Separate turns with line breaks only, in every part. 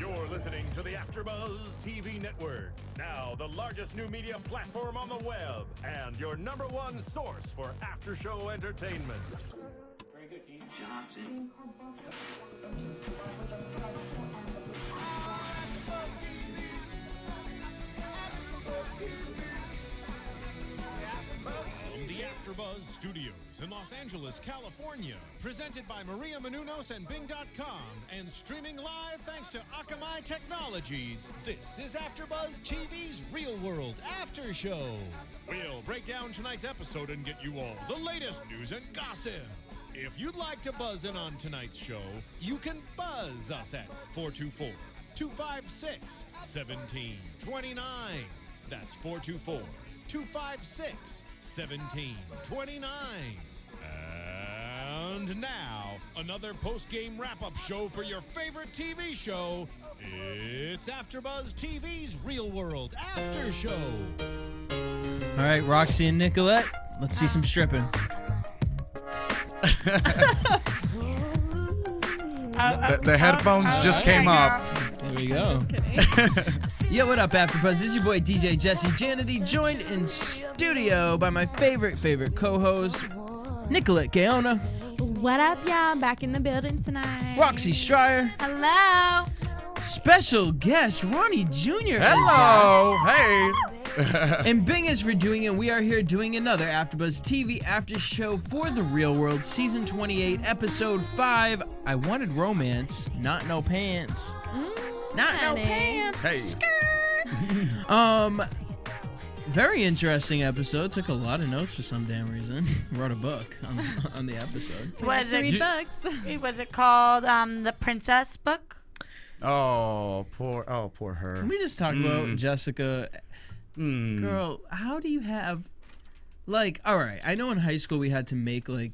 You're listening to the AfterBuzz TV network, now the largest new media platform on the web, and your #1 source for after-show entertainment.
Very good, Dean Johnson.
From the AfterBuzz Studios in Los Angeles, California, presented by Maria Menounos and Bing.com, and streaming live thanks to Akamai Technologies, this is AfterBuzz TV's Real World After Show. We'll break down tonight's episode and get you all the latest news and gossip. If you'd like to buzz in on tonight's show, you can buzz us at 424-256-1729. That's 424-256-1729. And now, another post-game wrap-up show for your favorite TV show. It's AfterBuzz TV's Real World After Show.
All right, Roxy and Nicolette, let's see some stripping.
The headphones just came off.
There we go. Yo, what up, AfterBuzz? This is your boy DJ Jesse Janedy, joined in studio by my favorite co-host, Nicolette Gaona.
What up, y'all? Back in the building tonight.
Roxy Striar.
Hello.
Special guest, Ronnie Jr.
Hello. Hey.
And Bing is for doing it. We are here doing another AfterBuzz TV after show for The Real World, Season 28, Episode 5. I wanted romance, not no pants. Not no pants.
Hey.
Very interesting episode. Took a lot of notes for some damn reason. Wrote a book on the episode.
Was it
Was it called The Princess Book?
Oh, poor her.
Can we just talk about Jessica? Girl, how do you have, like, all right, I know in high school we had to make, like,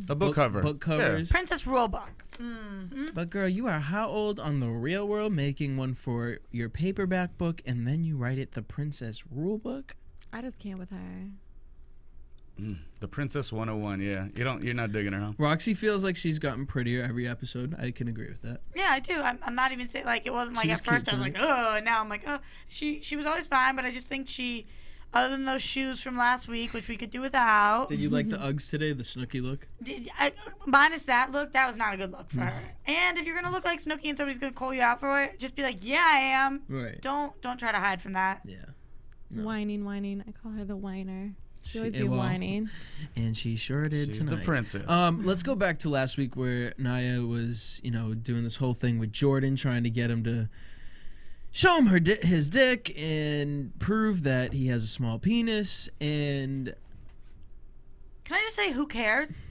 a book cover.
Book covers.
Princess Rule Book. Mm-hmm.
But, girl, you are how old on The Real World making one for your paperback book, and then you write it the Princess Rule Book?
I just can't with her.
The Princess 101, yeah. You're not digging her, huh?
Roxy feels like she's gotten prettier every episode. I can agree with that.
Yeah, I do. I'm not even saying, like, it wasn't like
She was
at first
cute
I was
to
like, oh, and now I'm like, oh. She was always fine, but I just think she, other than those shoes from last week, which we could do without.
Did you like the Uggs today, the Snooki look?
Minus that look, that was not a good look for her. And if you're going to look like Snooki and somebody's going to call you out for it, just be like, yeah, I am.
Right.
Don't try to hide from that.
Yeah. No.
Whining. I call her the whiner. She always be
well,
whining.
And she sure did
She's
tonight.
the princess.
Let's go back to last week where Nia was, doing this whole thing with Jordan, trying to get him to show him his dick and prove that he has a small penis. And
can I just say, who cares?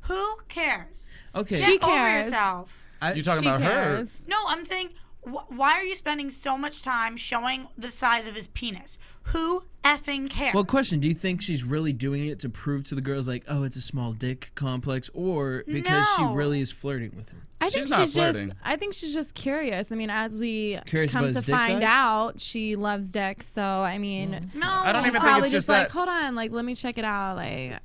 Who cares?
okay,
She
Get over
cares.
yourself.
You talking
She
about
cares.
No, I'm saying, why are you spending so much time showing the size of his penis? Who effing cares?
well, question: do you think she's really doing it to prove to the girls like, oh, it's a small dick complex, or because she
No.
really is flirting with him?
I think
She's not flirting.
I think she's just curious. I mean, as we
Curious
come
about
to
his dick
find
size?
out, she loves dick. So I mean,
No.
I don't
she's
even think
probably
it's just
like,
that.
hold on, like let me check it out. Like,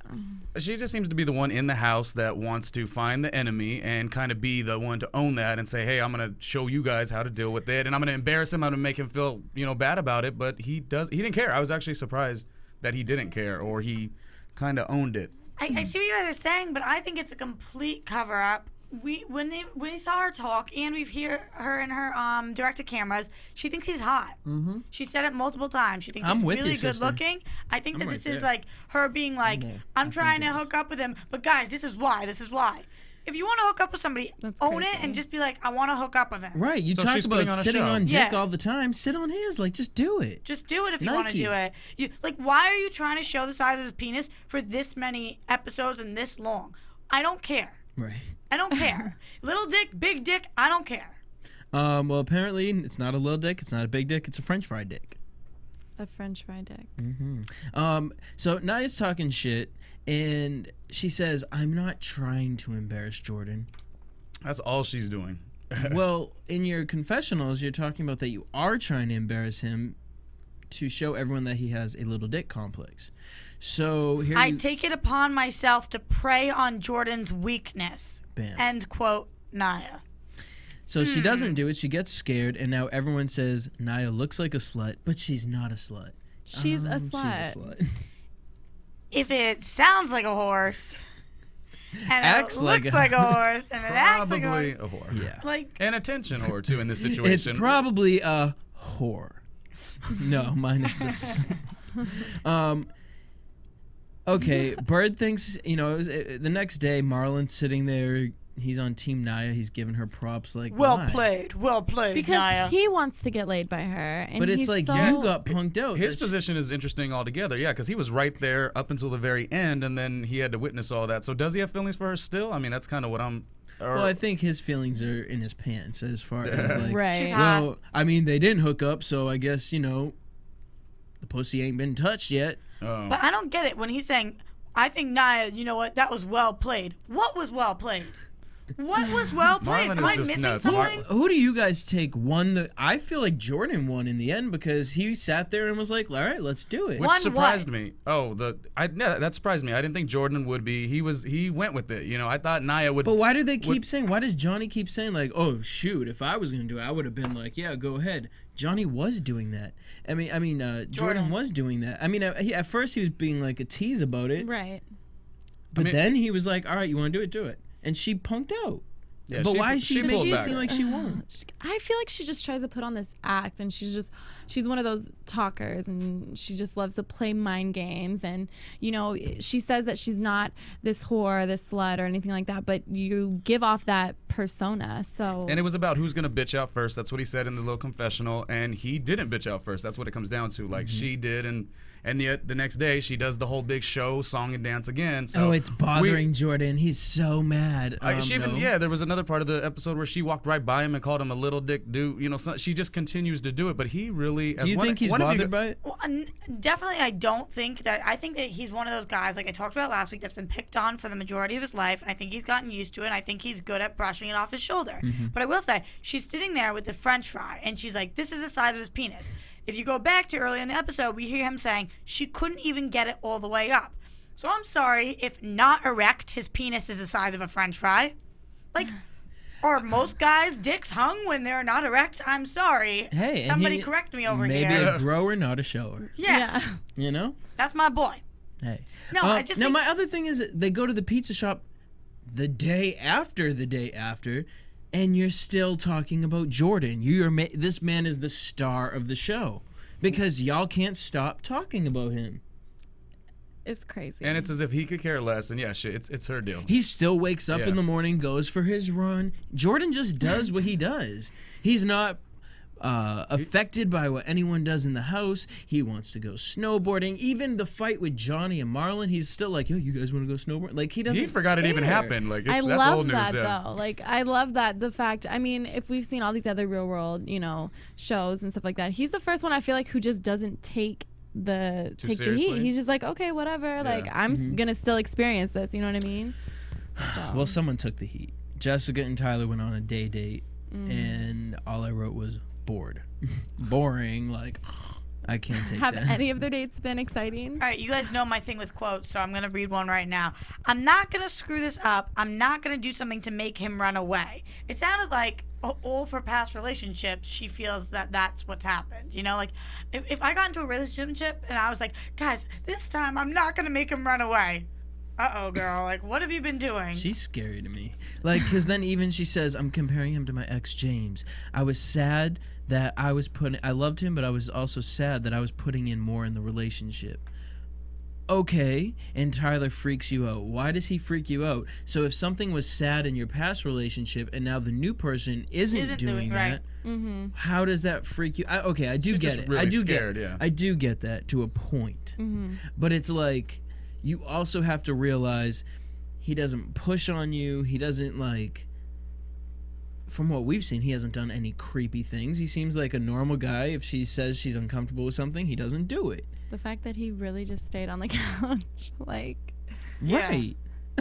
She just seems to be the one in the house that wants to find the enemy and kind of be the one to own that and say, hey, I'm going to show you guys how to deal with it, and I'm going to embarrass him. I'm going to make him feel, bad about it, but he didn't care. I was actually surprised that he didn't care, or he kind of owned it.
I see what you guys are saying, but I think it's a complete cover-up. When we saw her talk, and we've hear her in her directed cameras, she thinks he's hot. Mm-hmm. She said it multiple times. She thinks
I'm
he's
with
really
you,
good
sister.
looking. I think that
I'm
this
right
is
there.
like her being like, I'm trying to hook up with him, but guys, this is why. If you want to hook up with somebody,
That's
own it
crazy.
and just be like, I want to hook up with him.
Right, you
So
talk
she's
about
putting on a
sitting
show.
on dick
Yeah.
all the time. Sit on his, like, just do it.
Just do it if you want to
Nike.
do it. Why are you trying to show the size of his penis for this many episodes and this long? I don't care.
Right.
I don't care. Little dick, big dick, I don't care.
Well, apparently it's not a little dick, it's not a big dick, it's a French fry dick.
a French fry dick.
So Nia's talking shit, and she says, I'm not trying to embarrass Jordan.
That's all she's doing.
Well, in your confessionals, you're talking about that you are trying to embarrass him to show everyone that he has a little dick complex. So here
I
you...
take it upon myself to prey on Jordan's weakness.
Bam.
End quote, Nia.
So she doesn't do it. She gets scared, and now everyone says Nia looks like a slut, but she's not a slut.
She's a slut.
She's a slut.
If it sounds like a horse, and
Acts
it looks
like
like a horse, and it acts like
Probably
a
a
horse,
whore.
Yeah.
like
An attention whore, too, in this
It's
situation.
probably a whore. No, mine is this. Okay, Bird thinks, it was the next day, Marlon's sitting there. He's on Team Nia. He's giving her props like,
well
why?
played,
Because
Nia.
he wants to get laid by her. And
But it's
he's
like,
so,
you got punked out.
His
That's-
position is interesting altogether, yeah, because he was right there up until the very end, and then he had to witness all that. So does he have feelings for her still? I mean, that's kind of what I'm...
Well, I think his feelings are in his pants as far as like,
Right.
She's hot.
well, I mean, they didn't hook up, so I guess, the pussy ain't been touched yet.
Oh.
But I don't get it when he's saying, I think Nia, you know what, that was well played. What was well played? What was well played?
Marlon
Am
is
I
just
missing
nuts.
something?
Who do you guys take won? I feel like Jordan won in the end because he sat there and was like, all right, let's do it.
Which
One
surprised
what?
me. Oh, that surprised me. I didn't think Jordan would be. He went with it. I thought Nia would.
But why do they keep saying, why does Johnny keep saying like, oh shoot, if I was going to do it, I would have been like, yeah, go ahead. Johnny was doing that. I mean, Jordan was doing that. I mean, at first he was being like a tease about it.
Right.
But then he was like, all right, you want to do it, do it. And she punked out.
Yeah,
But
she-
why is
she
she
pulled
making it
back.
seem like she won?
I feel like she just tries to put on this act, and she's one of those talkers, and she just loves to play mind games. And she says that she's not this whore, this slut, or anything like that, but you give off that persona. So
And it was about who's gonna bitch out first. That's what he said in the little confessional, and he didn't bitch out first. That's what it comes down to. Like she did, and the next day she does the whole big show, song and dance again. So
It's bothering Jordan. He's so mad.
There was another part of the episode where she walked right by him and called him a little dick dude. She just continues to do it, but he really.
Do you think he's bothered by it?
Well, definitely, I don't think that. I think that he's one of those guys, like I talked about last week, that's been picked on for the majority of his life, and I think he's gotten used to it, and I think he's good at brushing it off his shoulder. But I will say, she's sitting there with the French fry, and she's like, this is the size of his penis. If you go back to earlier in the episode, we hear him saying she couldn't even get it all the way up. So I'm sorry if not erect, his penis is the size of a French fry. Like, are most guys' dicks hung when they're not erect? I'm sorry.
Hey,
somebody correct me over
maybe
here.
a grower, not a shower.
Yeah, that's my boy.
Hey.
No, I just
now
think-
my other thing is they go to the pizza shop the day after, and you're still talking about Jordan. This man is the star of the show because y'all can't stop talking about him.
it's crazy.
And it's as if he could care less. And yeah, shit, it's her deal.
He still wakes up
Yeah.
in the morning, goes for his run. Jordan just does what he does. He's not affected by what anyone does in the house. He wants to go snowboarding. Even the fight with Johnny and Marlon, he's still like, yo, you guys want to go snowboarding? Like, he doesn't
He forgot it even
care.
happened. Like
I
that's
love
old news.
that
Yeah.
though. Like I love that the fact. I mean, if we've seen all these other Real World, shows and stuff like that, he's the first one I feel like who just doesn't take the heat.
seriously?
He's just like, okay, whatever. Like I'm gonna still experience this. You know what I mean? So.
Well, someone took the heat. Jessica and Tyler went on a date, and all I wrote was bored. Boring. Like, I can't take
Have
that.
any of their dates been exciting?
All right, you guys know my thing with quotes, so I'm going to read one right now. I'm not going to screw this up. I'm not going to do something to make him run away. It sounded like all of her past relationships, she feels that that's what's happened. Like, if I got into a relationship and I was like, guys, this time I'm not going to make him run away. Uh-oh, girl. Like, what have you been doing?
She's scary to me. Like, because then even she says, I'm comparing him to my ex, James. I was sad that I loved him, but I was also sad that I was putting in more in the relationship. Okay, and Tyler freaks you out. Why does he freak you out? So if something was sad in your past relationship and now the new person isn't doing that,
Mm-hmm.
how does that freak you? I do
She's
get
just
it.
really
I do
scared,
get.
yeah.
I do get that to a point.
Mm-hmm.
But it's like you also have to realize he doesn't push on you. He doesn't like. From what we've seen, he hasn't done any creepy things. He seems like a normal guy. If she says she's uncomfortable with something, he doesn't do it.
The fact that he really just stayed on the couch, like,
Yeah.
Right.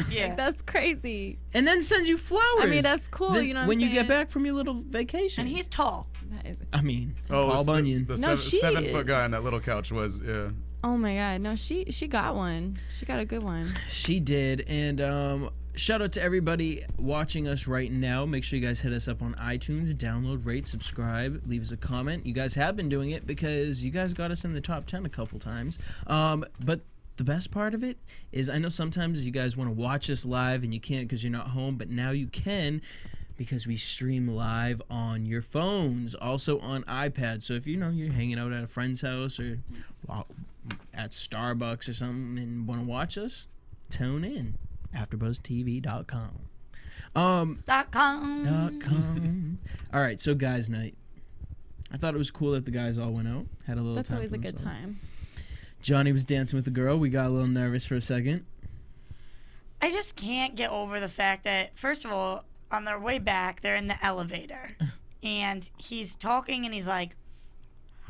Yeah.
that's crazy.
And then sends you flowers.
I mean, that's cool.
Then
You know what
when
I'm
you get
saying?
back from your little vacation.
And he's tall.
That is.
I mean,
Oh,
Paul
it's
Bunyan.
The
No, she-
7-foot guy on that little couch was,
Oh my God, no, she got one. She got a good one.
She did, and shout out to everybody watching us right now. Make sure you guys hit us up on iTunes, download, rate, subscribe, leave us a comment. You guys have been doing it because you guys got us in the top 10 a couple times. But the best part of it is I know sometimes you guys want to watch us live and you can't because you're not home, but now you can because we stream live on your phones, also on iPads. So if you're hanging out at a friend's house or at Starbucks or something and want to watch us, tune in. AfterBuzzTV.com. .com. All right, so guys' night. I thought it was cool that the guys all went out, had a little.
That's
time
always
for
a good
themselves.
time.
Johnny was dancing with the girl. We got a little nervous for a second.
I just can't get over the fact that, first of all, on their way back, they're in the elevator. And he's talking and he's like,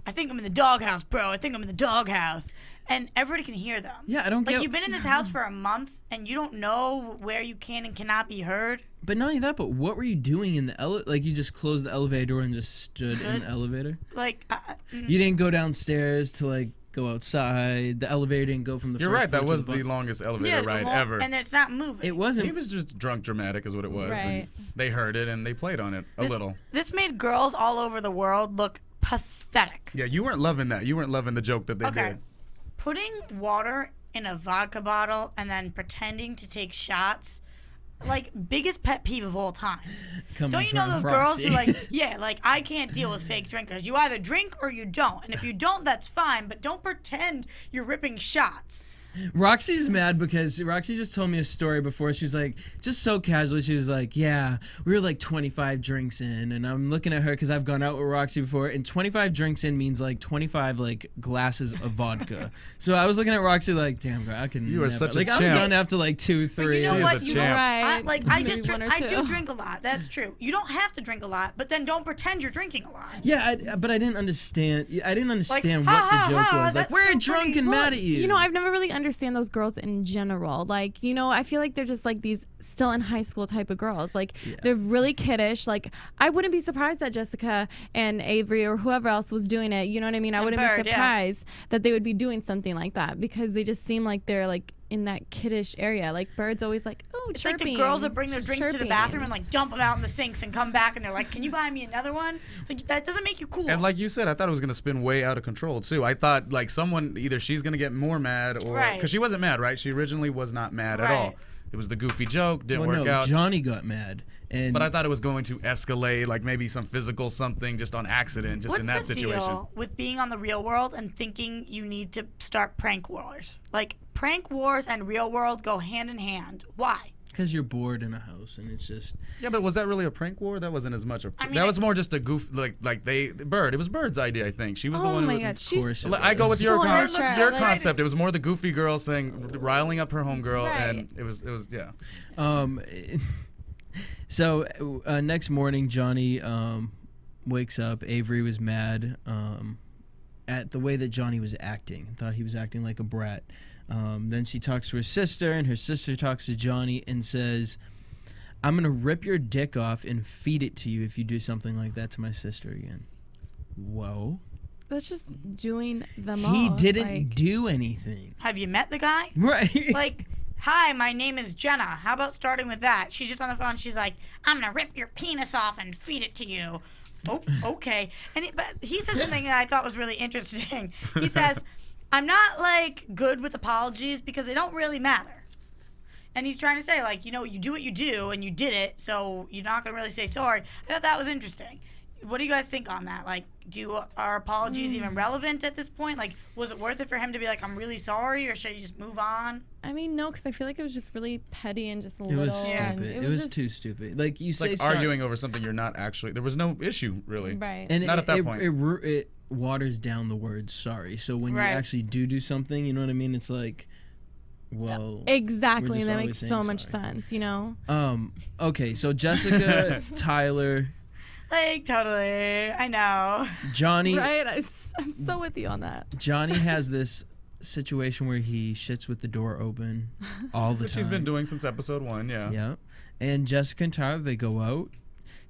I think I'm in the doghouse, bro. I think I'm in the doghouse. And everybody can hear them.
Yeah, I don't get.
Like, you've been in this house for a month and you don't know where you can and cannot be heard.
But not only that, but what were you doing in the like you just closed the elevator door and just stood in the elevator?
Like,
you didn't go downstairs to like go outside. The elevator didn't go from the
You're
first
right.
floor
That
to
was
the
the
bottom.
longest elevator ride ever.
And it's not moving.
It wasn't.
He was just drunk dramatic is what it was.
Right.
And they heard it and they played on it a little.
This made girls all over the world look pathetic.
Yeah, you weren't loving that. You weren't loving the joke that they did.
Putting water in a vodka bottle and then pretending to take shots, like, biggest pet peeve of all time. Don't you know those girls who like, I can't deal with fake drinkers. You either drink or you don't. And if you don't, that's fine, but don't pretend you're ripping shots.
Roxy's mad because Roxy just told me a story before. She was like, just so casually, she was like, yeah, we were like 25 drinks in. And I'm looking at her because I've gone out with Roxy before. And 25 drinks in means like 25 like glasses of vodka. So I was looking at Roxy like, damn, girl, I can
You are
never.
such a
like,
champ.
I'm done after like 2, 3.
But you know
She is
what?
a
You
champ.
Right.
I
Maybe
just
one or
I do
two.
drink a lot. That's true. You don't have to drink a lot, but then don't pretend you're drinking a lot.
Yeah, but I didn't understand. I didn't understand
ha,
what
ha,
the joke
ha,
was. Like,
that's
we're
so
drunk
funny.
and mad at you.
You know, I've never really understand those girls in general. Like, I feel like they're just like these still in high school type of girls. Like, they're really kiddish. Like, I wouldn't be surprised that Jessica and Averey or whoever else was doing it. You know what I mean? I wouldn't
Bird,
be surprised that they would be doing something like that because they just seem like they're like in that kiddish area. Like, Bird's always like, oh,
It's
chirping.
like the girls that bring their
She's
drinks to the
chirping.
bathroom and like dump them out in the sinks and come back and they're like, can you buy me another one? It's like, that doesn't make you cool.
And like you said, I thought it was gonna spin way out of control too. I thought like someone either she's gonna get more mad or
Right.
because she wasn't mad, right? She originally was not mad at all.
Right.
It was the goofy joke, didn't
well,
work
no,
out.
Johnny got mad. And
But I thought it was going to escalate, like maybe some physical something just on accident, just
What's
in that
the
situation.
deal with being on the Real World and thinking you need to start prank wars? Like, prank wars and Real World go hand in hand. Why?
because you're bored in a house and it's just.
Yeah, but was that really a prank war? That wasn't as much a.
I mean,
that was more just a goof, like Bird. It was Bird's idea, I think. She was the
Oh
one
my
who.
God, she's
course it
I go with your
So immature.
your
Like-
concept. It was more the goofy girl saying, riling up her homegirl,
Right.
and it was yeah.
So next morning, Johnny wakes up. Averey was mad at the way that Johnny was acting. Thought he was acting like a brat. Then she talks to her sister, and her sister talks to Johnny and says, "I'm gonna rip your dick off and feed it to you if you do something like that to my sister again." Whoa.
That's just doing the most.
He didn't
like,
do anything.
Have you met the guy?
Right.
Like, hi, my name is Jenna. How about starting with that? She's just on the phone. She's like, I'm going to rip your penis off and feed it to you. Oh, okay. But he said something that I thought was really interesting. He says, I'm not, like, good with apologies because they don't really matter. And he's trying to say, like, you know, you do what you do and you did it, so you're not going to really say sorry. I thought that was interesting. What do you guys think on that? Like, are apologies even relevant at this point? Like, was it worth it for him to be like, I'm really sorry, or should you just move on?
I mean, no, because I feel like it was just really petty and just
It
little.
was
and
stupid. It was
just-
too stupid. Like you
It's
say,
like
sorry-
arguing over something you're not actually. There was no issue really.
Right.
And
Not at that point.
It waters down the word sorry. So when
Right.
you actually do something, you know what I mean? It's like, well,
Exactly,
we're
and
just
that
always
makes so
saying
much
sorry.
sense, you know?
Okay, so Jessica, Tyler,
Like, totally. I know.
Johnny.
Right? I'm so with you on that.
Johnny has this situation where he shits with the door open all the
Which
time.
he's been doing since episode 1. Yeah.
Yeah. And Jessica and Tyler, they go out.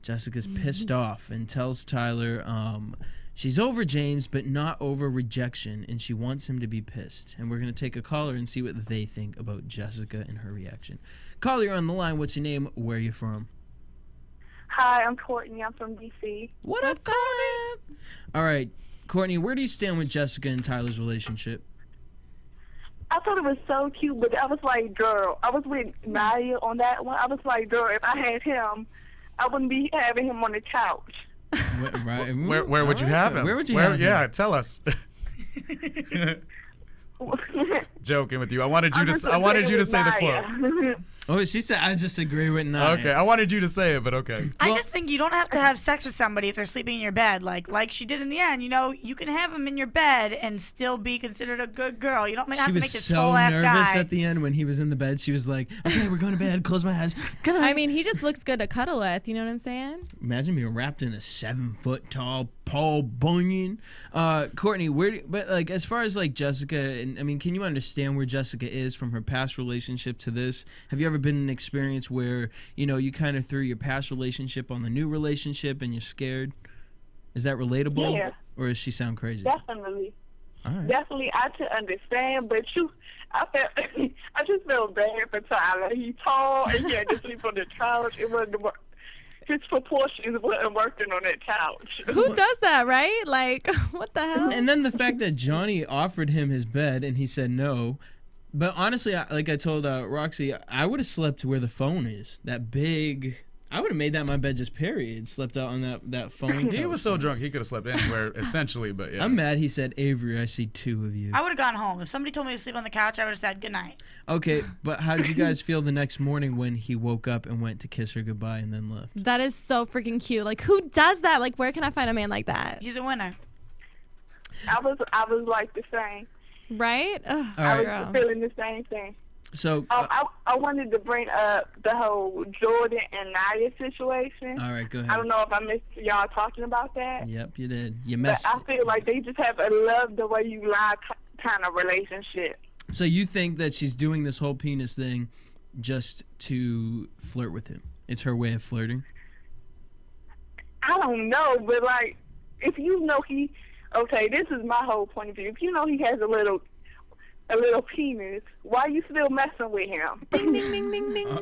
Jessica's pissed off and tells Tyler She's over James, but not over rejection, and she wants him to be pissed. And we're going to take a caller and see what they think about Jessica and her reaction. Caller, you're on the line. What's your name? Where are you from?
Hi, I'm Courtney. I'm from D.C.
What up, Courtney? All right, Courtney, where do you stand with Jessica and Tyler's relationship?
I thought it was so cute, but I was like, girl, I was with Naya on that one. I was like, girl, if I had him, I wouldn't be having him on the couch.
Right.
Where would you have him?
Where would you have him?
Yeah, tell us. Joking with you. I wanted you to say the quote.
Oh, she said I just agree with Naya.
Okay, I wanted you to say it, but okay.
I just think you don't have to have sex with somebody if they're sleeping in your bed, like she did in the end. You know, you can have them in your bed and still be considered a good girl. You don't have to make this tall ass guy.
She was so nervous at the end when he was in the bed. She was like, "Okay, we're going to bed. Close my eyes."
I mean, he just looks good to cuddle with. You know what I'm saying?
Imagine being wrapped in a 7-foot tall Paul Bunyan. Courtney, but like as far as like Jessica, and I mean, can you understand where Jessica is from her past relationship to this? Have you ever been in an experience where, you know, you kind of threw your past relationship on the new relationship and you're scared? Is that relatable?
Yeah.
Or does she sound crazy?
Definitely.
All right.
Definitely, I could understand, but I just felt bad for Tyler. He tall and he had to sleep on the couch. It wasn't his proportions wasn't working on that couch.
Who does that, right? Like, what the hell?
And then the fact that Johnny offered him his bed and he said no. But honestly, like I told Roxy, I would have slept where the phone is. That big... I would have made that my bed just period. Slept out on that phone.
He was so drunk he could have slept anywhere, essentially, but yeah.
I'm mad he said, Avery, I see two of you.
I would have gone home. If somebody told me to sleep on the couch, I would have said good night.
Okay, but how did you guys feel the next morning when he woke up and went to kiss her goodbye and then left?
That is so freaking cute. Like, who does that? Like, where can I find a man like that?
He's a winner.
I was like the same.
Right? Ugh,
I was feeling the same thing.
So
I wanted to bring up the whole Jordan and Nia situation.
All right, go ahead.
I don't know if I missed y'all talking about that.
Yep, you did. You messed.
But I feel like they just have a love the way you lie kind of relationship.
So you think that she's doing this whole penis thing just to flirt with him? It's her way of flirting?
I don't know, but like, if you know okay, this is my whole point of view. If you know he has a little penis, why are you still messing with him?
Ding, ding, ding, ding, ding.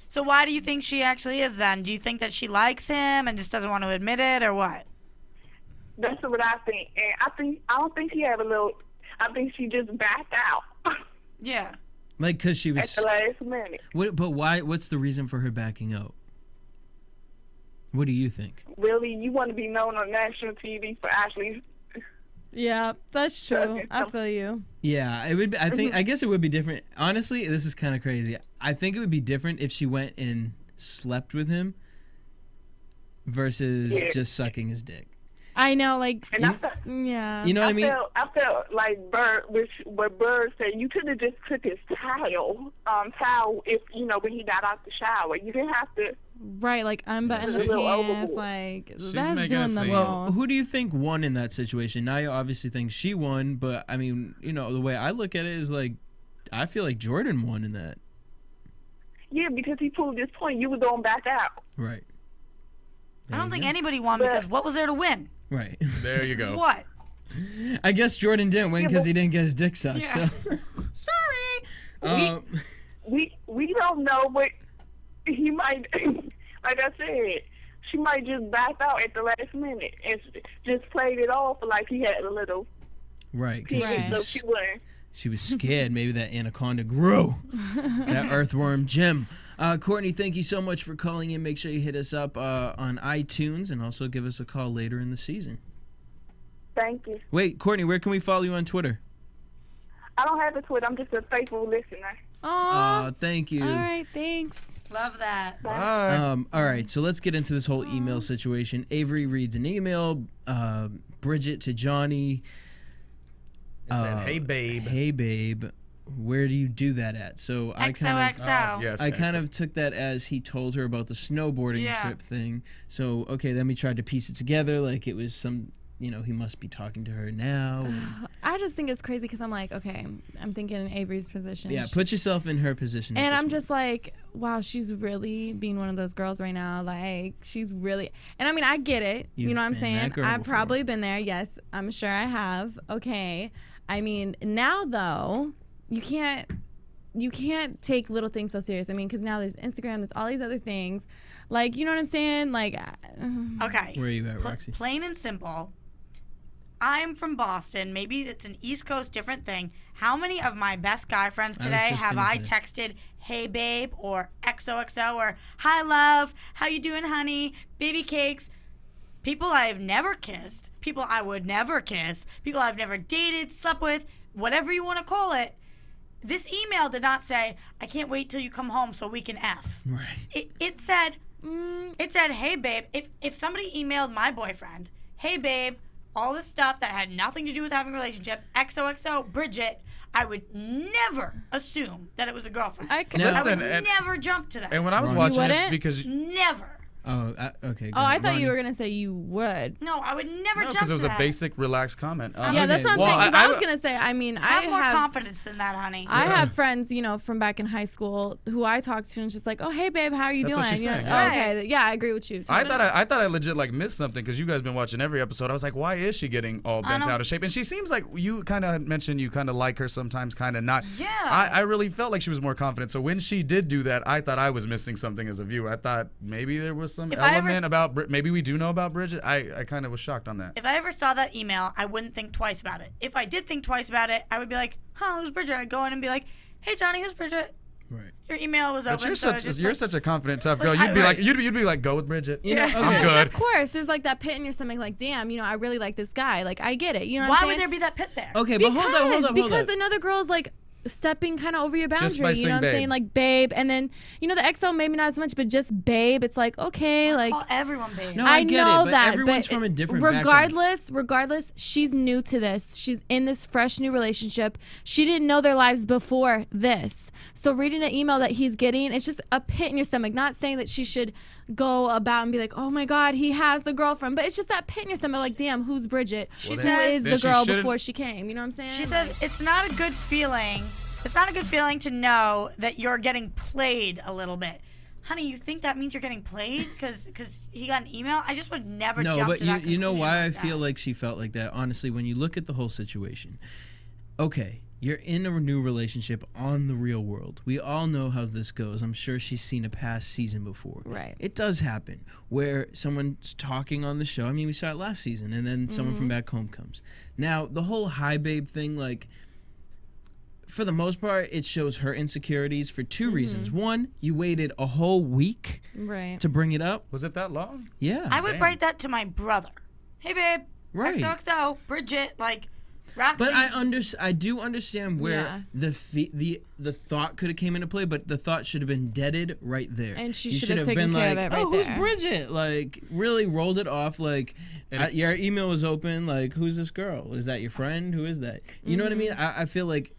So why do you think she actually is then? Do you think that she likes him and just doesn't want to admit it, or what?
That's what I think. And I don't think she had a little, I think she just backed out.
Yeah.
Like, because she was...
At the last minute.
But why? What's the reason for her backing out? What do you think?
Really? You want to be known on national TV for actually...
Yeah, that's true. I feel you.
Yeah, it would. I guess it would be different. Honestly, this is kind of crazy. I think it would be different if she went and slept with him versus just sucking his dick.
I know, like,
yeah. You know what I mean?
I felt like what Bird said. You could have just took his towel if when he got out the shower. You didn't have to.
Right, like unbutton the pants, like that's doing the most.
Who do you think won in that situation? Naya obviously thinks she won, but I mean, the way I look at it is like, I feel like Jordan won in that.
Yeah, because he proved his point. You were going back out.
Right.
I don't think anybody won because what was there to win?
Right.
There you go.
What?
I guess Jordan didn't win because he didn't get his dick sucked.
Yeah.
So.
Sorry.
We don't know, but he might, like I said, she might just back out at the last minute and just played it off like he had a little.
Right.
So she wouldn't.
She was scared maybe that anaconda grew. That earthworm Jim. Courtney, thank you so much for calling in. Make sure you hit us up on iTunes and also give us a call later in the season.
Thank you.
Wait, Courtney, where can we follow you on Twitter?
I don't have a Twitter. I'm just a faithful listener.
Aw.
Thank you.
All right, thanks.
Love that.
Bye.
All right, so let's get into this whole email situation. Avery reads an email. Bridget to Johnny.
It said, "Hey babe.
Hey babe, where do you do that at?" So I kind of took that as he told her about the snowboarding trip thing. So okay, then we tried to piece it together like it was some he must be talking to her now.
I just think it's crazy because I'm like, okay, I'm thinking in Avery's position.
Yeah, put yourself in her position.
And I'm just like, wow, she's really being one of those girls right now. Like, she's really, and I mean, I get it. You know what I'm saying? I've probably been there. Yes, I'm sure I have. Okay. I mean, now though, you can't take little things so serious. I mean, because now there's Instagram, there's all these other things. Like, you know what I'm saying? Like,
okay.
Where are you at, Roxy?
Plain and simple. I'm from Boston. Maybe it's an East Coast different thing. How many of my best guy friends today have I texted, hey, babe, or XOXO, or hi, love, how you doing, honey, baby cakes? People I've never kissed, people I would never kiss, people I've never dated, slept with, whatever you want to call it. This email did not say, I can't wait till you come home so we can F.
Right.
It said, hey, babe, if somebody emailed my boyfriend, hey, babe, all this stuff that had nothing to do with having a relationship, XOXO, Bridget, I would never assume that it was a girlfriend. I would never jump to that.
And when I was watching it, because...
Never.
Oh, okay.
Oh, I thought you were going to say you would.
No, I would never jump to that.
because it was a basic, relaxed comment.
Yeah, that's what I'm saying. Because I was going to say, I mean, I
have more confidence than that, honey.
I have friends, from back in high school who I talked to and just like, oh, hey, babe, how are you doing?
What she's saying,
Oh, okay. Yeah, I agree with you.
I thought I legit missed something because you guys been watching every episode. I was like, why is she getting all bent out of shape? And she seems like you kind of mentioned you kind of like her sometimes, kind of not.
Yeah.
I really felt like she was more confident. So when she did do that, I thought I was missing something as a viewer. I thought maybe there was some element about maybe we do know about Bridget. I kind of was shocked on that.
If I ever saw that email, I wouldn't think twice about it. If I did think twice about it, I would be like, who's Bridget? I'd go in and be like, hey, Johnny, who's Bridget?
Right.
Your email was open.
You're such a confident tough girl. You'd be like, go with Bridget. I'm good.
Of course, there's like that pit in your stomach, like, damn, I really like this guy. Like, I get it. You know what
Why
I'm saying?
would there be that pit there?
Okay, but hold up.
Because another girl's like stepping kind of over your boundary,
just by
you know what I'm saying? Like, babe, and then the XO maybe not as much, but just babe, it's like, okay, like
call everyone babe.
No, I get
know
it, but
that,
everyone's
but
from a different
regardless, she's new to this. She's in this fresh new relationship. She didn't know their lives before this. So reading an email that he's getting, it's just a pit in your stomach. Not saying that she should go about and be like, oh my God, he has a girlfriend, but it's just that pit in your stomach, like, damn, who's Bridget? Who is the girl before she came? You know what I'm saying?
She says it's not a good feeling. It's not a good feeling to know that you're getting played a little bit. Honey, you think that means you're getting played because he got an email? I just would never jump to that conclusion. No, but
you know why I feel like she felt like that? Honestly, when you look at the whole situation, okay, you're in a new relationship on the Real World. We all know how this goes. I'm sure she's seen a past season before.
Right.
It does happen where someone's talking on the show. I mean, we saw it last season, and then someone from back home comes. Now, the whole hi babe thing, like, for the most part, it shows her insecurities for two reasons. One, you waited a whole week to bring it up.
Was it that long?
Yeah.
I would write that to my brother. Hey, babe.
Right.
XOXO. Bridget. Like, Roxy.
But I do understand where the thought could have came into play, but the thought should have been deaded right there.
And she should have taken care of it right
who's
there.
Bridget? Like, really rolled it off. Like, your email was open. Like, who's this girl? Is that your friend? Who is that? You know what I mean? I feel like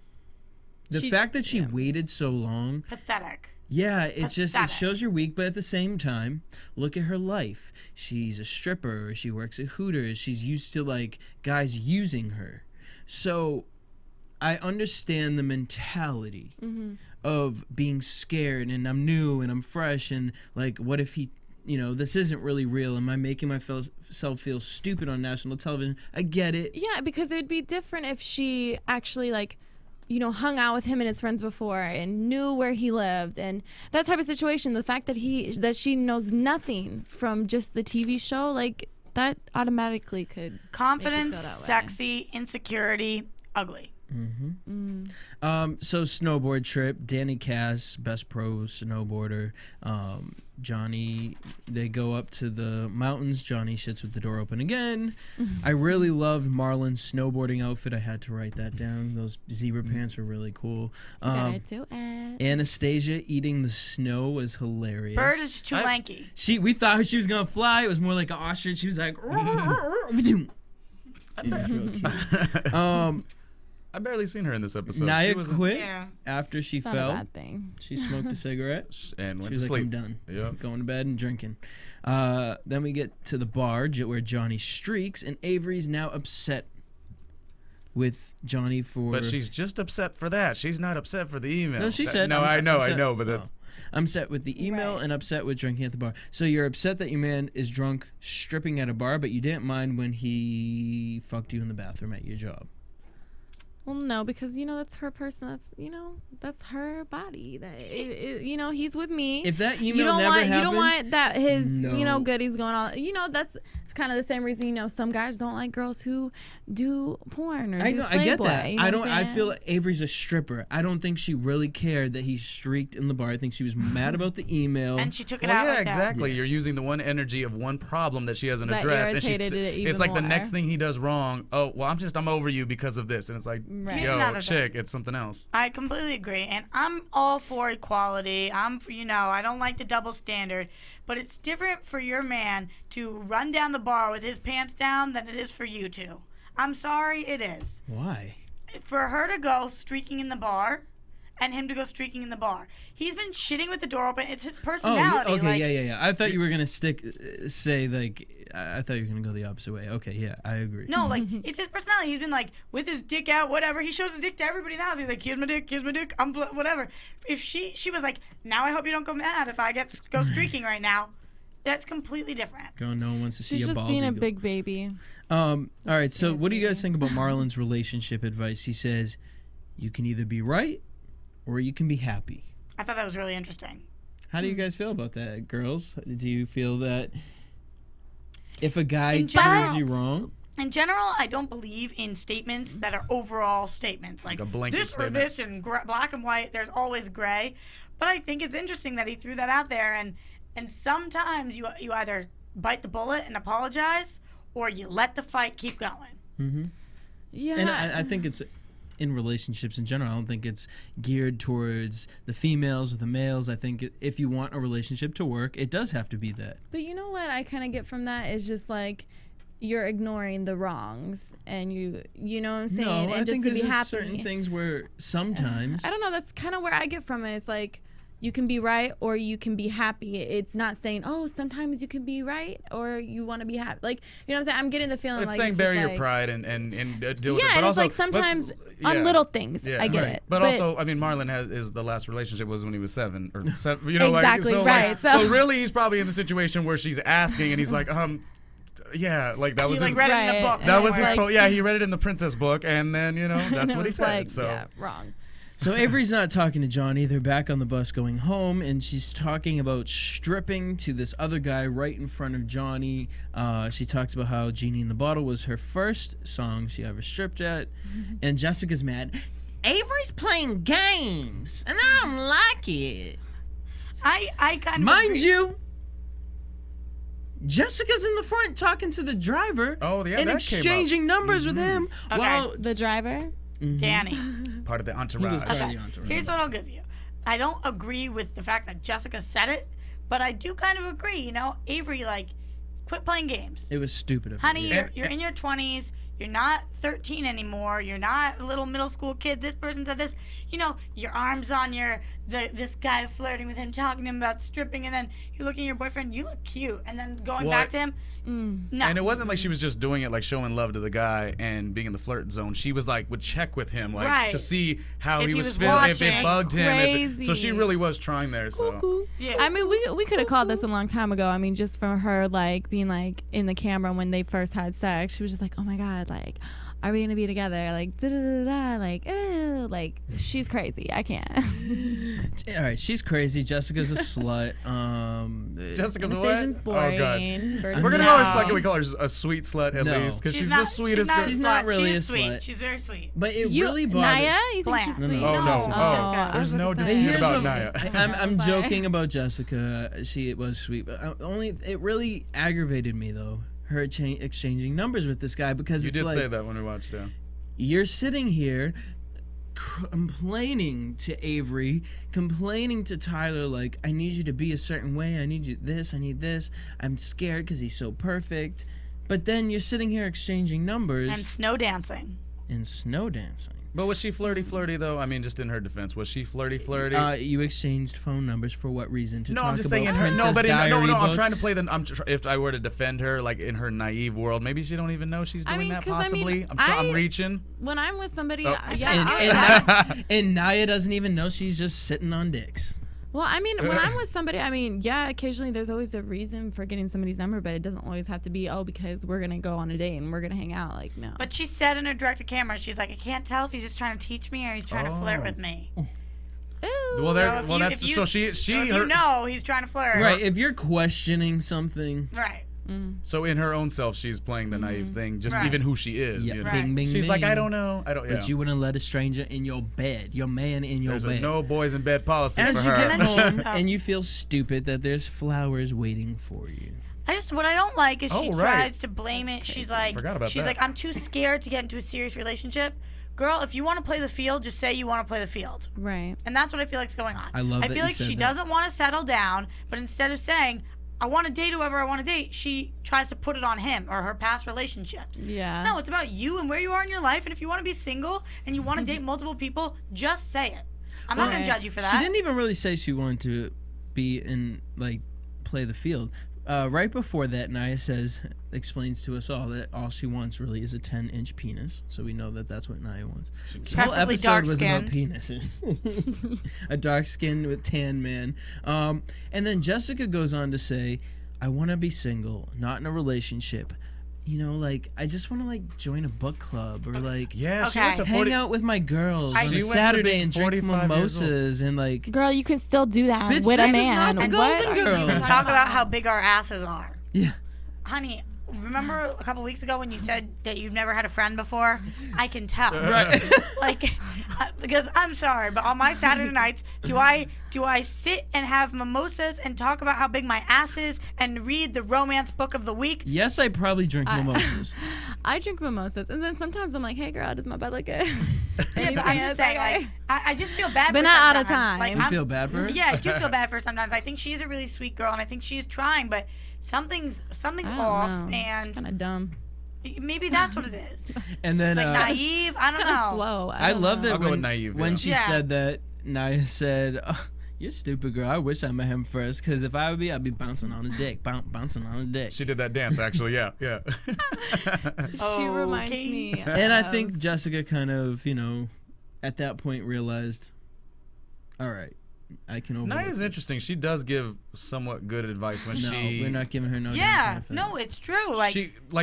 the fact that she waited so long.
Pathetic.
Yeah, it shows you're weak, but at the same time, look at her life. She's a stripper. She works at Hooters. She's used to, like, guys using her. So I understand the mentality of being scared, and I'm new and I'm fresh, and, like, what if he, this isn't really real? Am I making myself feel stupid on national television? I get it.
Yeah, because it would be different if she actually, like, hung out with him and his friends before and knew where he lived and that type of situation. The fact that she knows nothing from just the TV show, like, that automatically could
confidence,
make you feel that way.
sexy, insecurity, ugly.
So snowboard trip, Danny Cass, best pro snowboarder. Johnny, they go up to the mountains. Johnny shits with the door open again. I really loved Marlon's snowboarding outfit. I had to write that down. Those zebra pants were really cool.
Gotta do it.
Anastasia eating the snow was hilarious.
Bird is too lanky.
We thought she was gonna fly. It was more like an ostrich. She was like, it was real cute.
I barely seen her in this episode.
Nia
She was
quit
Yeah.
after she
It's not
fell.
a bad thing.
She smoked a cigarette.
and went
She was
to
like,
sleep.
I'm done.
Yep.
Going to bed and drinking. Then we get to the bar where Johnny streaks, and Avery's now upset with Johnny for...
But she's just upset for that. She's not upset for the email.
No, she said...
No,
I'm
I
upset.
know, but
Oh.
that's...
I'm upset with the email
Right.
and upset with drinking at the bar. So you're upset that your man is drunk stripping at a bar, but you didn't mind when he fucked you in the bathroom at your job.
Well, no, because that's her person. That's her body. He's with me.
If that email
you don't
never
want
happened,
you don't want that his
No.
goodies going on. That's kind of the same reason some guys don't like girls who do porn or
I
do
know, I get
Playboy,
that.
you know
I
what
don't.
I'm
I
saying?
feel like Avery's a stripper. I don't think she really cared that he streaked in the bar. I think she was mad about the email.
And she took it
Well,
out
yeah,
like that.
exactly. You're using the one energy of one problem that she hasn't
That
addressed, and
irritated it even
it's like the
more.
next thing he does wrong. Oh, well, I'm over you because of this, and it's like,
Right.
Here's
yo,
another
chick, it's something else.
I completely agree, and I'm all for equality. I don't like the double standard, but it's different for your man to run down the bar with his pants down than it is for you to. I'm sorry, it is.
Why?
For her to go streaking in the bar and him to go streaking in the bar. He's been shitting with the door open. It's his
Oh,
personality.
okay,
like,
yeah. I thought you were gonna say like. I thought you were gonna go the opposite way. Okay, yeah, I agree.
No, like, it's his personality. He's been, like, with his dick out, whatever. He shows his dick to everybody in the house. He's like, here's my dick, whatever. If she was like, now I hope you don't go mad if I go streaking right now, that's completely different.
Girl, no one wants to see
She's
a
just
bald
being a
eagle.
big baby.
All right, so what do you guys think about Marlon's relationship advice? He says, you can either be right or you can be happy.
I thought that was really interesting.
How do you guys feel about that, girls? Do you feel that if a guy
In
proves
general-
you wrong...
In general, I don't believe in statements that are overall statements. Like
a blanket
this
statement.
or this and black and white. There's always gray. But I think it's interesting that he threw that out there. And sometimes you either bite the bullet and apologize or you let the fight keep going.
Yeah.
And I think it's in relationships in general. I don't think it's geared towards the females or the males. I think if you want a relationship to work, it does have to be that.
But you know what I kind of get from that is just like you're ignoring the wrongs and you know what I'm saying,
No,
and
I
just
think
to
there's
be
just
happy.
certain things where sometimes...
I don't know. That's kind of where I get from it. It's like you can be right or you can be happy. It's not saying, oh, sometimes you can be right or you want to be happy. Like, you know what I'm saying? I'm getting the feeling
It's
like
saying
it's
bury
just
your
like,
pride and deal with
Yeah,
it. But
and
also,
it's like sometimes
yeah.
on little things.
Yeah.
I get
Right.
it.
But also, I mean, Marlon is the last relationship was when he was 7 or 7. You know,
Exactly,
like, so,
right,
Like,
so-
so really, he's probably in the situation where she's asking, and he's like, yeah, like that was
He
his.
read it in the
Right.
book.
That was his.
Like-
Yeah, he read it in the princess book, and then that's
and it
what he
was
said.
like,
So
yeah, wrong.
So Avery's not talking to Johnny. They're back on the bus going home, and she's talking about stripping to this other guy right in front of Johnny. She talks about how Genie in the Bottle was her first song she ever stripped at, and Jessica's mad. Avery's playing games, and I don't like it.
I kind of
Mind
agree.
you, Jessica's in the front talking to the driver
Oh, yeah,
and
that came up.
exchanging numbers with him.
Okay.
While
The driver.
Danny.
part of the
he
entourage.
was part of
Okay.
the entourage.
Here's what I'll give you. I don't agree with the fact that Jessica said it, but I do kind of agree. You know, Avery, like, quit playing games.
It was stupid of her.
Honey,
Yeah.
you're in your 20s. You're not 13 anymore. You're not a little middle school kid. This person said this. You know, your arms on this guy flirting with him, talking to him about stripping, and then you look at your boyfriend, you look cute, and then going
Well,
back to him. No.
And it wasn't like she was just doing it like showing love to the guy and being in the flirt zone. She was like would check with him like
Right.
to see how
If
he
he
was
was
feeling, if it
watching.
bugged him. So she
Crazy.
really was trying there. So
Yeah.
I mean, we could have called this a long time ago. I mean, just for her like being like in the camera when they first had sex, she was just like, oh my god, like, are we gonna be together? Like, da da da da, like, ew, like, she's crazy. I can't.
All right, she's crazy. Jessica's a slut.
Jessica's a
Decision's
what?
boring.
Oh god.
Burden
We're gonna call her
down.
slut. Can we call her a sweet slut at
No.
least? Because she's
not,
the sweetest.
She's
girl.
She's not
slut.
really
She's
a
sweet.
slut.
She's very sweet.
But it
You,
really bothered.
Naya, you think
Bland.
she's
No,
sweet?
no.
Oh, no.
Jessica.
Oh,
I
there's
was
no
gonna say.
dispute
Here's
about
what-
Naya.
I'm
Sorry.
joking about Jessica. She was sweet, but only it really aggravated me though. Her exchanging numbers with this guy because
You
it's
did
like
say that when we watched it.
you're sitting here complaining to Avery, complaining to Tyler, like, I need you to be a certain way. I need you this. I need this. I'm scared because he's so perfect. But then you're sitting here exchanging numbers
And snow dancing.
and snow dancing.
But was she flirty though? I mean, just in her defense, was she flirty?
You exchanged phone numbers for what reason? To
No,
talk
I'm just
about
saying in her. No,
Princess
but
Diary
no. I'm
books?
trying to play if I were to defend her, like in her naive world, maybe she don't even know she's doing that.
'cause, I
Possibly.
mean,
I'm reaching.
When I'm with somebody,
Oh.
And Naya doesn't even know she's just sitting on dicks.
Well, I mean, when I'm with somebody, I mean, yeah, occasionally there's always a reason for getting somebody's number, but it doesn't always have to be, because we're going to go on a date and we're going to hang out. Like, no.
But she said in her direct-to-camera, she's like, I can't tell if he's just trying to teach me or he's trying to flirt with me.
Ooh.
Well, she
you know he's trying to flirt.
Right, if you're questioning something.
Right.
So in her own self, she's playing the naive thing, just even who she is.
Yeah,
You know?
bing, bing,
She's
bing.
like, I don't know.
But you wouldn't let a stranger in your bed, your man in your
There's
bed.
a no boys in bed policy
As
for
you
her.
get home and you feel stupid that there's flowers waiting for you.
What I don't like is she
right.
tries to blame it. She's like,
Forgot about that.
I'm too scared to get into a serious relationship. Girl, if you want to play the field, just say you want to play the field.
Right.
And that's what I feel like is going on.
I love that
feel
you
like
said
she
that.
doesn't want to settle down, but instead of saying, I want to date whoever I want to date, she tries to put it on him or her past relationships.
Yeah.
No, it's about you and where you are in your life. And if you want to be single and you want to date multiple people, just say it. I'm not going to judge you for that.
She didn't even really say she wanted to be in, play the field. Right before that, Naya explains to us all that all she wants really is a 10-inch penis. So we know that that's what Naya wants. The whole
Preferably
episode was about
dark-skinned.
penises. A dark-skinned with tan man. And then Jessica goes on to say, I want to be single, not in a relationship. I just want to join a book club or
Yeah, she
Okay.
went to
hang out with my girls on
She
a
went to
Saturday
being
and drink
45 years old.
mimosas and
Girl, you can still do that
Bitch,
with
this
a
is not
man.
the
What
Golden
are you
Girls.
talking
Talk about how big our asses are.
yeah.
Honey, remember a couple weeks ago when you said that you've never had a friend before? I can tell.
Right.
Because I'm sorry, but on my Saturday nights, do I sit and have mimosas and talk about how big my ass is and read the romance book of the week?
Yes, I probably drink mimosas.
I drink mimosas, and then sometimes I'm like, hey, girl, does my butt look good?
Yeah, but I'm just saying, I just feel bad
But
for
not all the
sometimes.
time.
You feel bad for her?
Yeah, I do feel bad for her sometimes. I think she's a really sweet girl, and I think she's trying, but something's
I don't
off,
know.
and
kind of dumb.
maybe that's what it is.
And then
Naive? I don't
Kind of
know.
slow.
I
don't
love
know.
that
I'll go
when,
with naive,
when
yeah.
she
Yeah.
said that, Naya said, oh, you're stupid, girl. I wish I met him first, because if I would be, I'd be bouncing on a dick. Bouncing on a dick.
She did that dance, actually. Yeah.
She reminds
Okay.
me.
And I
of-
think Jessica kind of, at that point realized, all right, I can overlook
Naya's
it.
interesting. She does give somewhat good advice when
No,
she.
we're not giving her no damn
Yeah,
kind of thing.
no, it's true.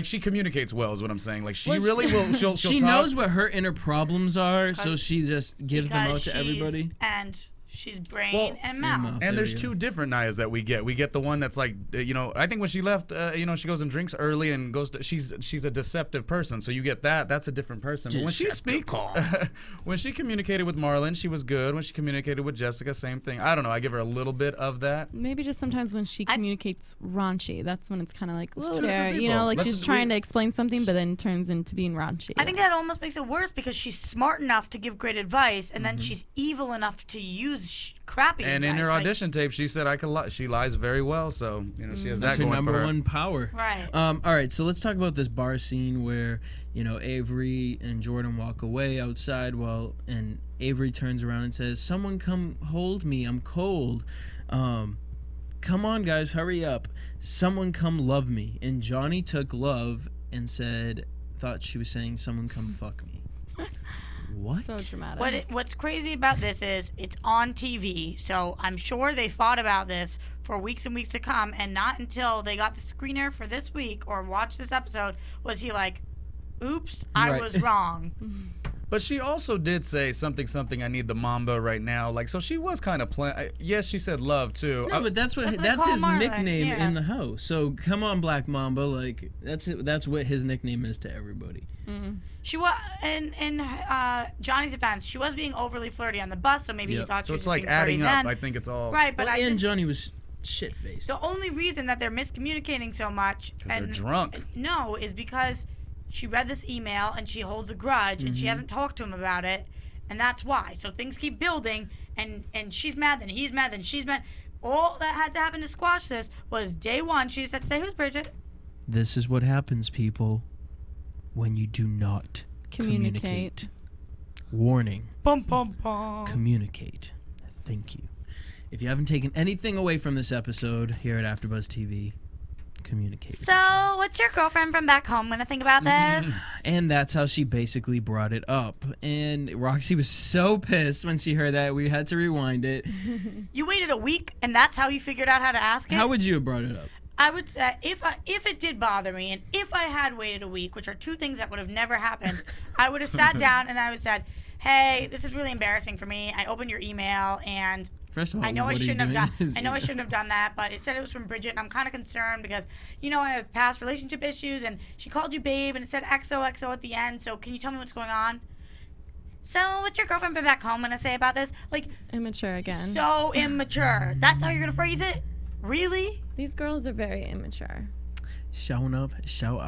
She communicates well, is what I'm saying. Like she
Well,
really will. She'll
She
talk.
knows what her inner problems are, so she just gives them out
because
to everybody.
And she's brain
Well,
and mouth.
mouth. There
And there's
you go.
two different Nayas that we get. We get the one that's like, I think when she left, she goes and drinks early and goes to, she's a deceptive person. So you get that. That's a different person. But when she speaks, when she communicated with Marlon, she was good. When she communicated with Jessica, same thing. I don't know. I give her a little bit of that.
Maybe just sometimes when she communicates raunchy, that's when it's kind of like,
It's
whoa
two
there.
different
You know,
people.
like
Let's-
she's trying to explain something, but then turns into being raunchy.
I think that almost makes it worse because she's smart enough to give great advice, and then she's evil enough to use crappy
And
advice.
in her
like-
audition tape, she said I could lie. She lies very well, so she has
That's
that
her
going
number
for her.
one power.
Right.
All right, so let's talk about this bar scene where, Averey and Jordan walk away outside and Averey turns around and says, "Someone come hold me, I'm cold. Come on, guys, hurry up. Someone come love me." And Johnny took love and thought she was saying, "Someone come fuck me." What?
So dramatic.
What's crazy about this is it's on TV, so I'm sure they thought about this for weeks and weeks to come, and not until they got the screener for this week or watched this episode was he like, oops, I
Right.
was wrong.
But she also did say something. I need the Mamba right now. Like, so she was kind of playing. Yes, she said love too.
No, but that's
That's what they
that's
call
his
Marlon,
nickname
yeah.
in the house. So come on, Black Mamba, like that's what his nickname is to everybody.
She was, in Johnny's defense, she was being overly flirty on the bus, so maybe he
Yep.
thought she
So
was
it's like
being flirty
adding up.
then.
I think it's all
Right, but
Well,
I
and
just,
Johnny was shit faced.
the only reason that they're miscommunicating so much
because they're drunk.
No, is because she read this email and she holds a grudge and she hasn't talked to him about it, and that's why. So things keep building, and she's mad, then he's mad, then she's mad. All that had to happen to squash this was day one. She just had to say, "Who's Bridget?"
This is what happens, people, when you do not communicate. Warning.
Bum, bum, bum.
Communicate. Thank you. If you haven't taken anything away from this episode here at AfterBuzz TV, communicate.
So, what's your girlfriend from back home gonna think about this?
And that's how she basically brought it up. And Roxy was so pissed when she heard that. We had to rewind it.
You waited a week, and that's how you figured out how to ask it?
How would you have brought it up?
I would say if it did bother me, and if I had waited a week, which are two things that would have never happened, I would have sat down and I would have said, "Hey, this is really embarrassing for me. I opened your email and
First of all,
I know I
what are you
shouldn't have
doing?
done. I know I shouldn't have done that, but it said it was from Bridget, and I'm kind of concerned because I have past relationship issues, and she called you babe, and it said XOXO at the end. So can you tell me what's going on? So what's your girlfriend from back home gonna say about this? Like,
Immature again.
so immature. That's how you're gonna phrase it? Really?
These girls are very immature.
Showing up, show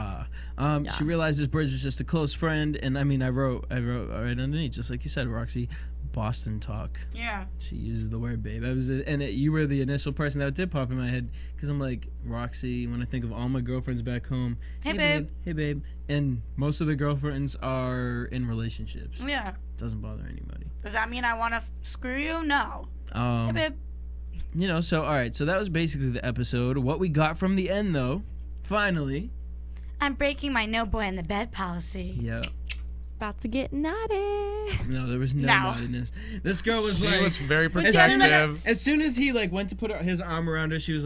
She realizes Bridget is just a close friend, and I wrote right underneath, just like you said, Roxy, Boston talk.
Yeah.
She used the word babe. You were the initial person that did pop in my head, because I'm like, Roxy, when I think of all my girlfriends back home,
Hey, babe.
Hey babe. And most of the girlfriends are in relationships.
Yeah.
Doesn't bother anybody.
Does that mean I want to screw you? No. Hey, babe.
So all right, so that was basically the episode. What we got from the end, though, finally.
I'm breaking my no boy in the bed policy.
Yeah.
About to get naughty.
No, there was no naughtiness. This girl was
She
like,
was very protective.
as soon as he went to put his arm around her, she was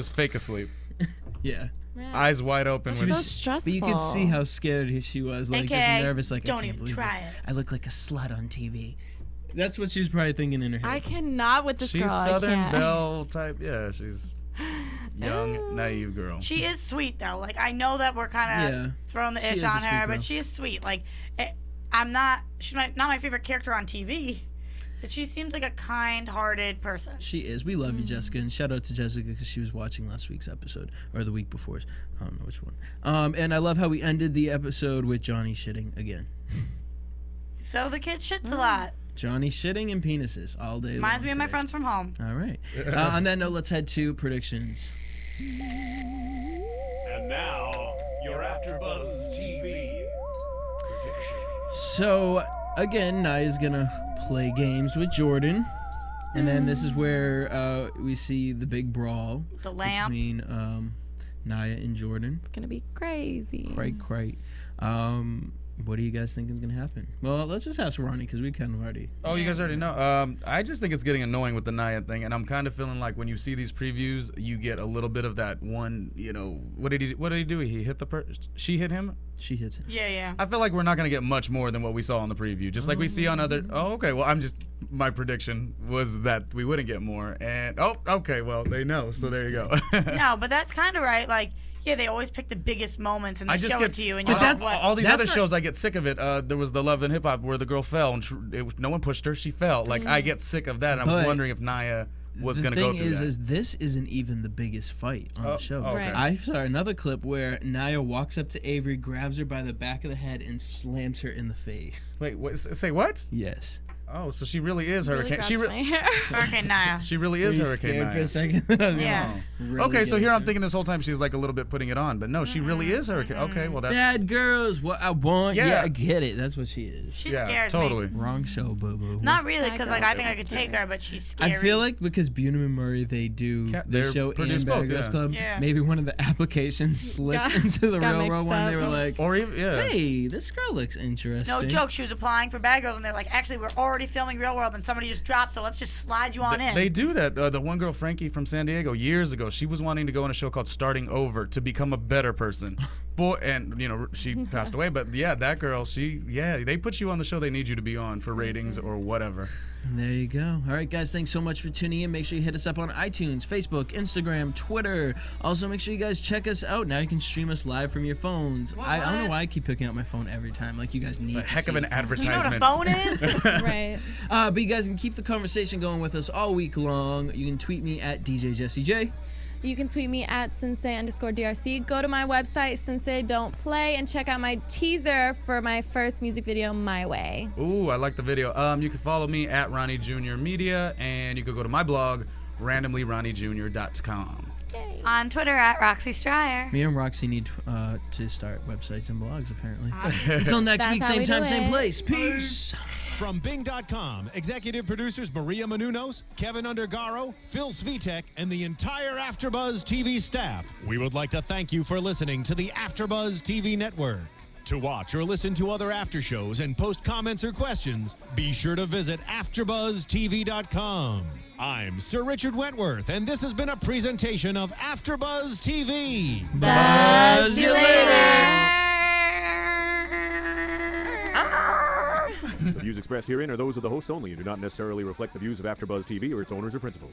fake asleep.
Yeah.
Eyes wide open.
That's so stressful.
But you could see how scared she was, like just nervous, like
don't
I can't
even
believe
try
this.
it.
I look like a slut on TV. That's what she was probably thinking in her head.
I cannot with this girl.
She's
I
Southern
can't.
Belle type. Yeah, she's young, naive girl.
She is sweet though. Like I know that we're kind of throwing the
She
ish
is a
on
sweet
her,
girl.
but she is sweet. Like she's not my favorite character on TV, but she seems like a kind-hearted person.
She is. We love you, Jessica, and shout out to Jessica because she was watching last week's episode or the week before's. I don't know which one. And I love how we ended the episode with Johnny shitting again.
So the kid shits a lot.
Johnny shitting and penises all day.
Reminds
long
me of my
today.
friends from home.
All right. On that note, let's head to predictions.
And now, your AfterBuzz TV predictions.
So, again, Naya's going to play games with Jordan. And then this is where we see the big brawl
The lamp.
between Naya and Jordan.
It's gonna be crazy.
Right. What do you guys think is going to happen? Well, let's just ask Ronnie because we kind of already...
Oh, you guys already know. I just think it's getting annoying with the Nia thing, and I'm kind of feeling like when you see these previews, you get a little bit of that one. What did he do? He hit she hit him.
She hits him.
Yeah.
I feel like we're not gonna get much more than what we saw on the preview. Just like we see on other. Oh, okay. Well, my prediction was that we wouldn't get more, and okay. Well, they know, so there you go.
No, but that's kind of right. Like. Yeah, they always pick the biggest moments and they show it to you. And you're like, what?
All these other shows, I get sick of it. There was the Love and Hip Hop where the girl fell and no one pushed her; she fell. Like I get sick of that. And I was wondering if Naya was going to go through that.
The thing is this isn't even the biggest fight on the show.
Okay.
Right.
I saw another clip where Naya walks up to Avery, grabs her by the back of the head, and slams her in the face.
Wait, say what?
Yes.
Oh, so she really is Hurricane.
My hair.
Hurricane Naya.
She really is
Were you
Hurricane
scared
Naya.
for a second?
Yeah.
Really
Okay, so
good.
here I'm thinking this whole time she's like a little bit putting it on, but no, she really is Hurricane. Okay, well that's
Bad girls, what I want.
Yeah.
Yeah, I get it. That's what she is.
She
yeah,
scares
totally.
me.
Wrong show, boo boo.
Not really, because
Bad
like I
girl.
think I could take her, but she's
I
scary.
feel like because Bunim and Murray they
They're
show
produce
and Bad
both,
Girls
yeah.
Club.
Yeah.
Maybe one of the applications slipped
Got-
into the
got
real world
mixed
one.
up.
They were like,
Or even
hey, this girl looks interesting.
no joke. She was applying for Bad Girls, and they're like, actually, we're already filming Real World, and somebody just dropped, so let's just slide you on in.
They do that. The one girl, Frankie from San Diego, years ago, she was wanting to go on a show called Starting Over to become a better person. Boy, and she passed away. But yeah, that girl, they put you on the show they need you to be on for ratings or whatever.
There you go. All right, guys, thanks so much for tuning in. Make sure you hit us up on iTunes, Facebook, Instagram, Twitter. Also, make sure you guys check us out. Now you can stream us live from your phones. I don't know why I keep picking up my phone every time. Like, you guys need
It's a heck of an
you know
advertisement.
what a phone is?
Right.
But you guys can keep the conversation going with us all week long. You can tweet me at DJ Jesse J.
You can tweet me at sensei_DRC. Go to my website, Sensei Don't Play, and check out my teaser for my first music video, My Way.
Ooh, I like the video. You can follow me at Ronnie Jr Media, and you can go to my blog, randomlyronniejr.com.
Yay.
On Twitter at Roxy Striar.
Me and Roxy need to start websites and blogs, apparently. Until next
That's
week,
how
same
we
time,
do
same
it.
place. Peace.
From Bing.com, executive producers Maria Menounos, Kevin Undergaro, Phil Svitek, and the entire AfterBuzz TV staff, we would like to thank you for listening to the AfterBuzz TV network. To watch or listen to other after shows and post comments or questions, be sure to visit AfterBuzzTV.com. I'm Sir Richard Wentworth, and this has been a presentation of AfterBuzz TV.
Buzz you later.
The views expressed herein are those of the hosts only and do not necessarily reflect the views of AfterBuzz TV or its owners or principals.